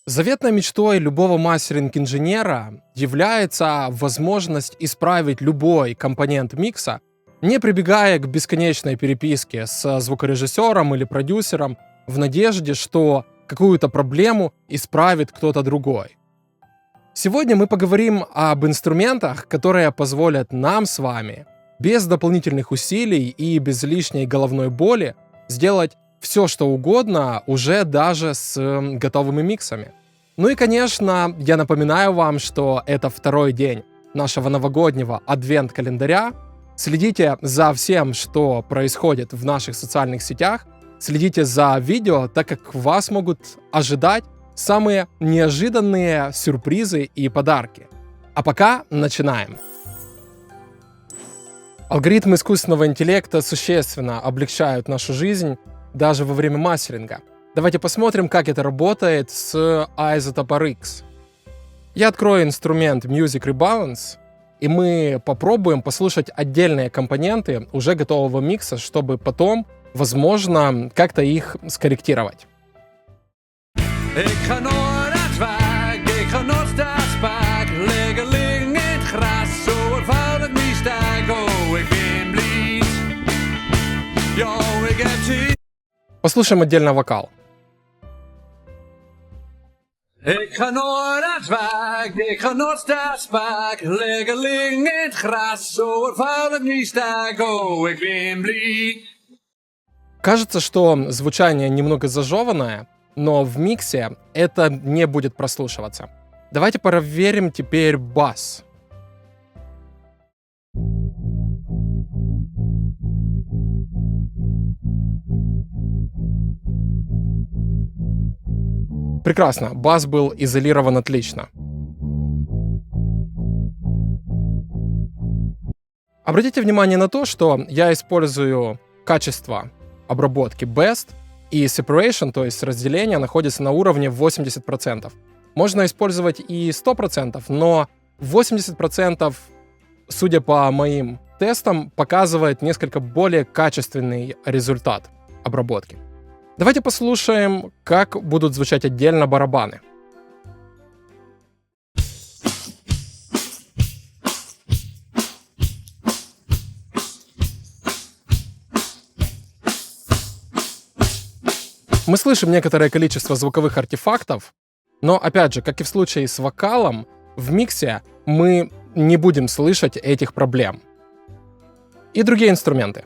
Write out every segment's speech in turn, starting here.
Заветной мечтой любого мастеринг-инженера является возможность исправить любой компонент микса, не прибегая к бесконечной переписке с звукорежиссером или продюсером в надежде, что какую-то проблему исправит кто-то другой. Сегодня мы поговорим об инструментах, которые позволят нам с вами без дополнительных усилий и без лишней головной боли сделать все, что угодно, уже даже с готовыми миксами. Ну и, конечно, я напоминаю вам, что это второй день нашего новогоднего адвент-календаря. Следите за всем, что происходит в наших социальных сетях. Следите за видео, так как вас могут ожидать самые неожиданные сюрпризы и подарки. А пока начинаем. Алгоритмы искусственного интеллекта существенно облегчают нашу жизнь даже во время мастеринга. Давайте посмотрим, как это работает с Isotope RX. Я открою инструмент Music Rebalance, и мы попробуем послушать отдельные компоненты уже готового микса, чтобы потом, возможно, как-то их скорректировать. Послушаем отдельно вокал. Ik ga nooit aan het werk, ik ga nooit staan spaak. Lekker liggen in het gras, zo ervan het niet sta. Oh, ik ben blij. Кажется, что звучание немного зажеванное, но в миксе это не будет прослушиваться. Давайте проверим теперь бас. Прекрасно, бас был изолирован отлично. Обратите внимание на то, что я использую качество обработки Best, и Separation, то есть разделение, находится на уровне 80%. Можно использовать и 100%, но 80%, судя по моим тестам, показывает несколько более качественный результат обработки. Давайте послушаем, как будут звучать отдельно барабаны. Мы слышим некоторое количество звуковых артефактов, но, опять же, как и в случае с вокалом, в миксе мы не будем слышать этих проблем. И другие инструменты.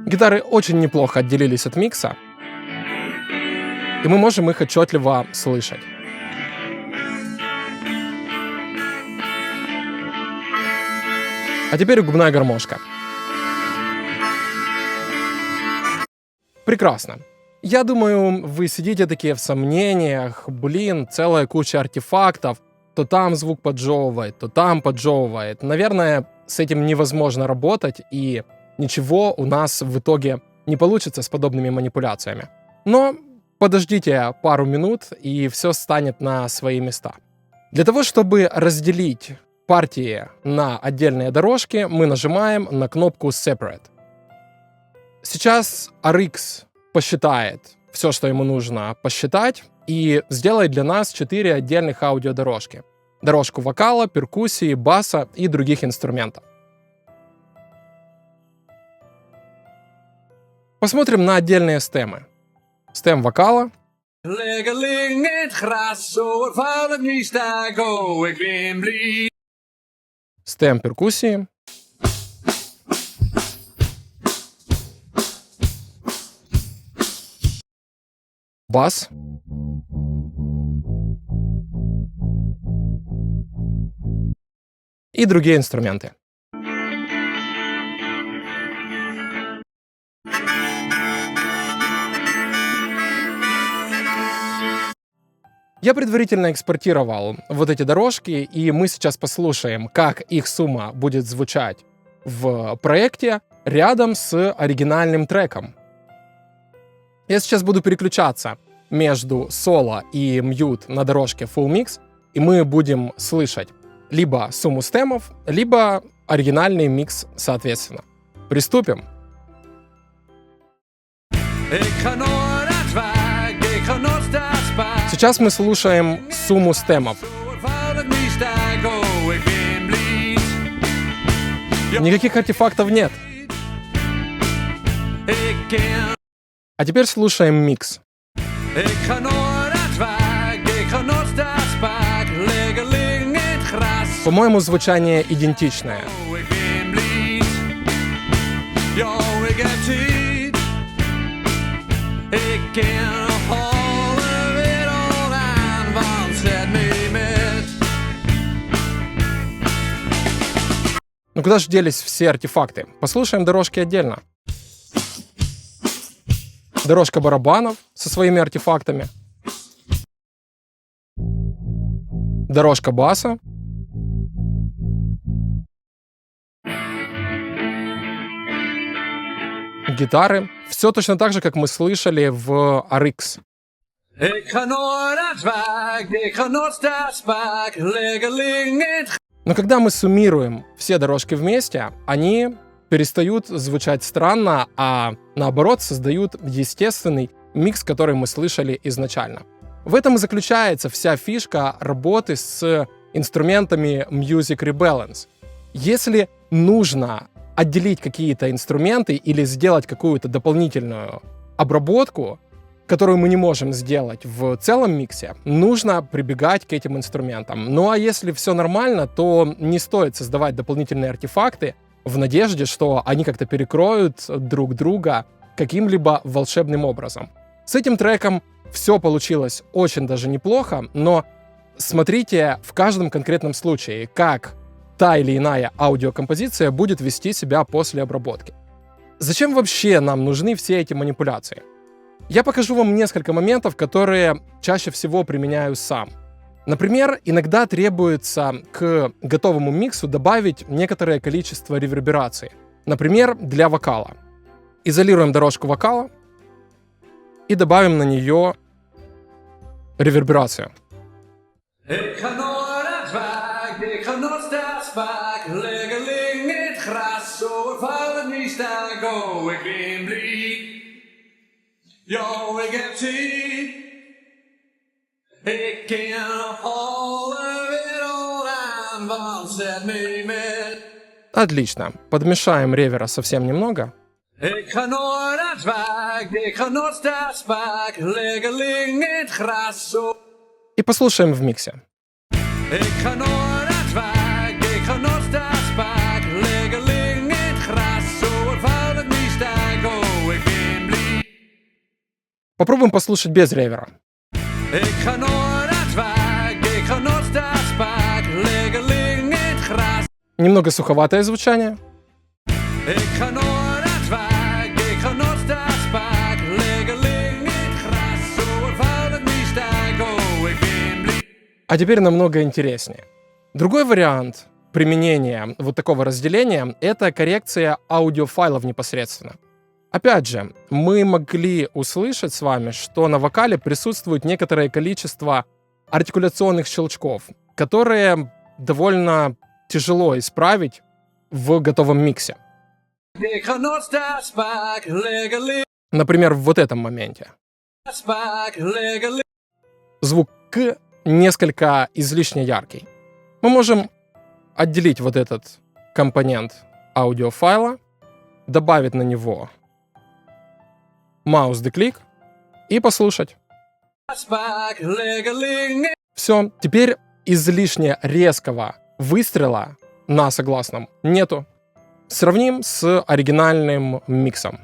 Гитары очень неплохо отделились от микса, и мы можем их отчетливо слышать. А теперь губная гармошка. Прекрасно. Я думаю, вы сидите такие в сомнениях, целая куча артефактов, то там звук поджевывает, то там поджевывает. Наверное, с этим невозможно работать, и ничего у нас в итоге не получится с подобными манипуляциями. Но подождите пару минут, и все станет на свои места. Для того, чтобы разделить партии на отдельные дорожки, мы нажимаем на кнопку Separate. Сейчас RX посчитает все, что ему нужно посчитать, и сделает для нас 4 отдельных аудиодорожки. Дорожку вокала, перкуссии, баса и других инструментов. Посмотрим на отдельные стемы. Стем вокала. Lekker liggen in het gras, zo ervan het niet sta. Oh, ik ben blij. Стем перкуссии. Бас. И другие инструменты. Я предварительно экспортировал вот эти дорожки, и мы сейчас послушаем, как их сумма будет звучать в проекте рядом с оригинальным треком. Я сейчас буду переключаться между соло и мьют на дорожке Full Mix, и мы будем слышать либо сумму стемов, либо оригинальный микс соответственно. Приступим. Сейчас мы слушаем сумму стемов. Никаких артефактов нет. А теперь слушаем микс. По-моему, звучание идентичное. Ну куда же делись все артефакты? Послушаем дорожки отдельно. Дорожка барабанов со своими артефактами. Дорожка баса. Гитары. Все точно так же, как мы слышали в RX. Но когда мы суммируем все дорожки вместе, они перестают звучать странно, а наоборот создают естественный микс, который мы слышали изначально. В этом и заключается вся фишка работы с инструментами Music Rebalance. Если нужно отделить какие-то инструменты или сделать какую-то дополнительную обработку, которую мы не можем сделать в целом миксе, нужно прибегать к этим инструментам. Ну а если все нормально, то не стоит создавать дополнительные артефакты в надежде, что они как-то перекроют друг друга каким-либо волшебным образом. С этим треком все получилось очень даже неплохо, но смотрите в каждом конкретном случае, как та или иная аудиокомпозиция будет вести себя после обработки. Зачем вообще нам нужны все эти манипуляции? Я покажу вам несколько моментов, которые чаще всего применяю сам. Например, иногда требуется к готовому миксу добавить некоторое количество реверберации. Например, для вокала. Изолируем дорожку вокала и добавим на нее реверберацию. Отлично. Подмешаем ревера совсем немного. И послушаем в миксе. Попробуем послушать без ревера. Немного суховатое звучание. А теперь намного интереснее. Другой вариант применения вот такого разделения — это коррекция аудиофайлов непосредственно. Опять же, мы могли услышать с вами, что на вокале присутствует некоторое количество артикуляционных щелчков, которые довольно тяжело исправить в готовом миксе. Например, в вот этом моменте. Звук «к» несколько излишне яркий. Мы можем отделить вот этот компонент аудиофайла, добавить на него маус-деклик и послушать. Все, теперь излишне резкого выстрела на согласном нету. Сравним с оригинальным миксом.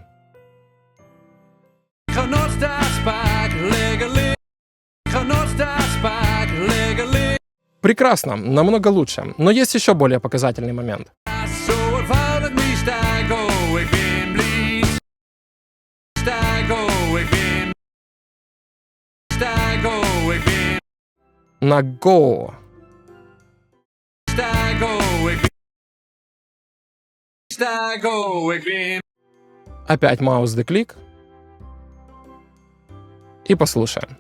Прекрасно, намного лучше, но есть еще более показательный момент. На go. Опять маус-деклик. И послушаем.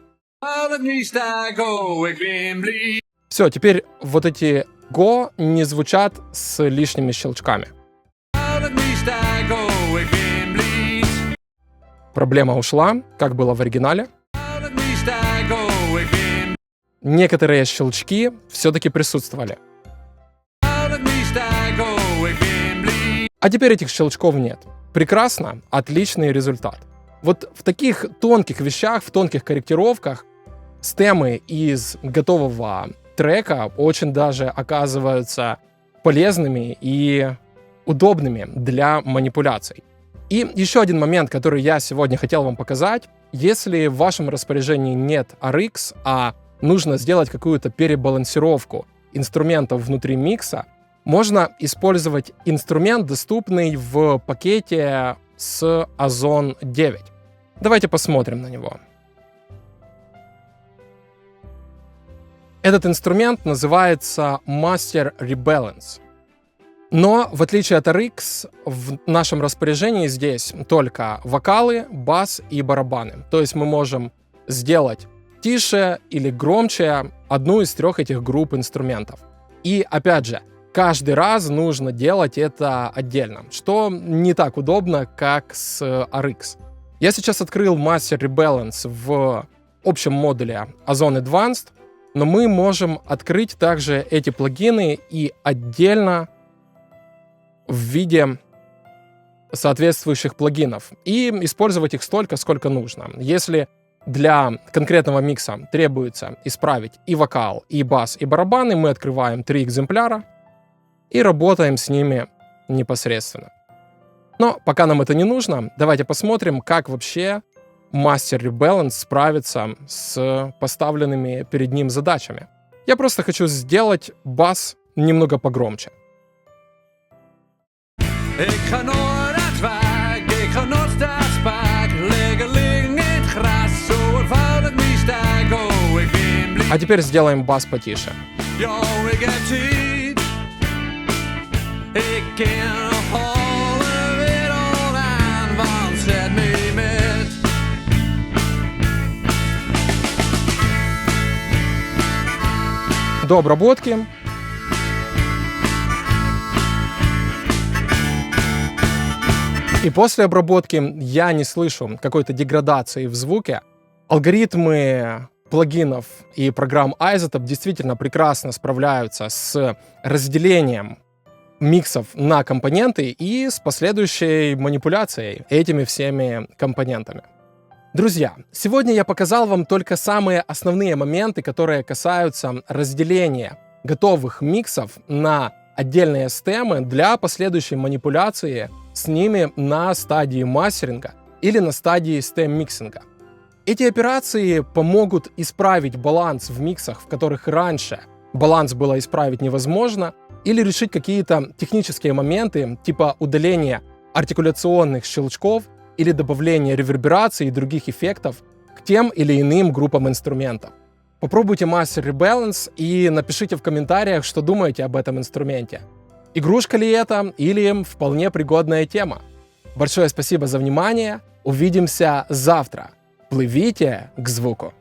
Все, теперь вот эти го не звучат с лишними щелчками. Проблема ушла, как было в оригинале. Некоторые щелчки все-таки присутствовали. А теперь этих щелчков нет. Прекрасно, отличный результат. Вот в таких тонких вещах, в тонких корректировках стемы из готового трека очень даже оказываются полезными и удобными для манипуляций. И еще один момент, который я сегодня хотел вам показать. Если в вашем распоряжении нет RX, а нужно сделать какую-то перебалансировку инструментов внутри микса, можно использовать инструмент, доступный в пакете с Ozone 9. Давайте посмотрим на него. Этот инструмент называется Master Rebalance. Но, в отличие от RX, в нашем распоряжении здесь только вокалы, бас и барабаны. То есть мы можем сделать тише или громче одну из трех этих групп инструментов. И, опять же, каждый раз нужно делать это отдельно, что не так удобно, как с RX. Я сейчас открыл Master Rebalance в общем модуле Ozone Advanced, но мы можем открыть также эти плагины и отдельно в виде соответствующих плагинов и использовать их столько, сколько нужно. Если для конкретного микса требуется исправить и вокал, и бас, и барабаны, мы открываем 3 экземпляра и работаем с ними непосредственно. Но пока нам это не нужно, давайте посмотрим, как вообще Master Rebalance справится с поставленными перед ним задачами. Я просто хочу сделать бас немного погромче. Ik ga nooit uitwijk, ik ga nooit stak, liggen in het gras, zo ervaar het misdag, oh, ik ben blij. А теперь сделаем бас потише. Jo, ik heb tijd, ik ken alle wereld aan, want zet me met. До обработки. И после обработки я не слышу какой-то деградации в звуке. Алгоритмы плагинов и программ Isotope действительно прекрасно справляются с разделением миксов на компоненты и с последующей манипуляцией этими всеми компонентами. Друзья, сегодня я показал вам только самые основные моменты, которые касаются разделения готовых миксов на отдельные стемы для последующей манипуляции с ними на стадии мастеринга или на стадии стем-миксинга. Эти операции помогут исправить баланс в миксах, в которых раньше баланс было исправить невозможно, или решить какие-то технические моменты, типа удаления артикуляционных щелчков или добавления реверберации и других эффектов к тем или иным группам инструментов. Попробуйте Master Rebalance и напишите в комментариях, что думаете об этом инструменте. Игрушка ли это или вполне пригодная тема? Большое спасибо за внимание. Увидимся завтра. Плывите к звуку.